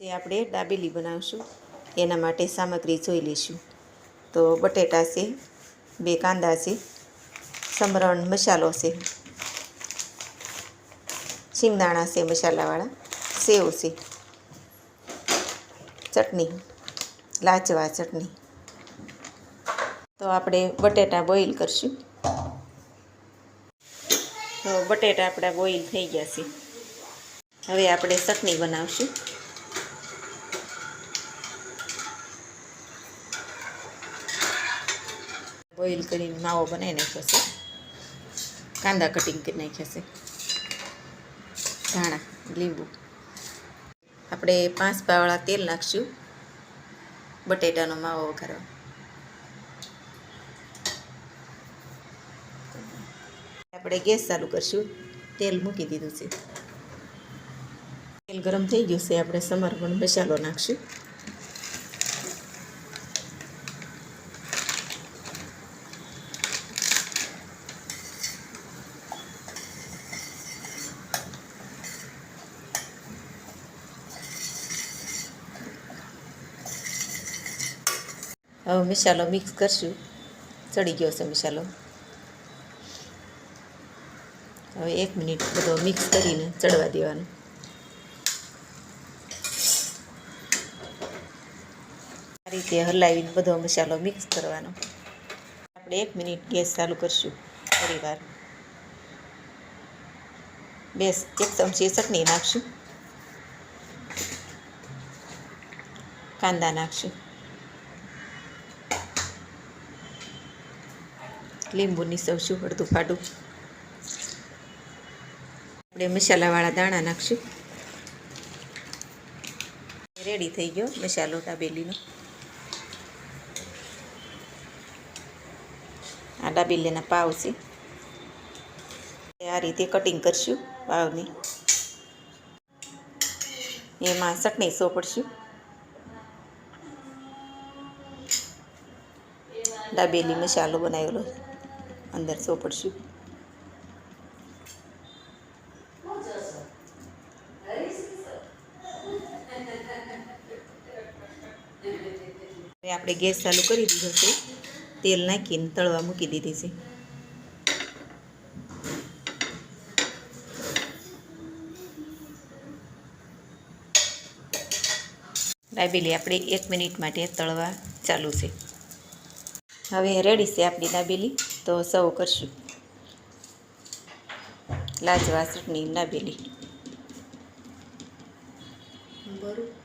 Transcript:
તે આપણે દાબેલી બનાવશું એના માટે સામગ્રી જોઈ લઈશું. તો બટેટા છે, 2 કાંદા છે, સમરણ મસાલો છે, શિંગદાણા છે મસાલાવાળા, સેવ છે, ચટણી લાચવા ચટણી. તો આપણે બટેટા બોઇલ કરશું. તો બટેટા આપણા બોઇલ થઈ ગયા છે. હવે આપણે ચટણી બનાવશું. બોઇલ કરીને માવો બનાવી નાખ્યો છે. કાંદા કટિંગ કરી નાખ્યા છે, ધાણા, લીંબુ. આપણે 5 પાવડા તેલ નાખશું બટેટાનો માવો વઘારવા. આપણે ગેસ ચાલુ કરશું. તેલ મૂકી દીધું છે. તેલ ગરમ થઈ ગયું છે. આપણે સમર્પણ મસાલો નાખશું. હવે મસાલો મિક્સ કરશું. ચડી ગયો છે મસાલો. હવે 1 મિનિટ બધો મિક્સ કરીને ચડવા દેવાનો. આ રીતે હલાવીને બધો મસાલો મિક્સ કરવાનો. આપણે 1 મિનિટ ગેસ ચાલુ કરશું. ફરીવાર 1 ચમચી ચટણી નાખશું. કાંદા નાખશું. લીંબુ નીસવશું અડધું ફાડું. આપણે મસાલાવાળા દાણા નાખશું. રેડી થઈ ગયો મસાલો દાબેલીનો. આ દાબેલીના પાવ છે. આ રીતે કટિંગ કરશું પાવની. એમાં ચટણી સોપડશું. દાબેલી મસાલો બનાવેલો અંદર સોપડશું. આપણે ગેસ ચાલુ કરી દીધો છે. તેલ નાખીને તળવા મૂકી દીધી છે. દાબેલી આપણે 1 મિનિટ માટે તળવા ચાલુ છે. હવે રેડી છે આપણી દાબેલી. તો સર્વ કરશું. લાજવા ચટણી દાબેલી. બરોબર.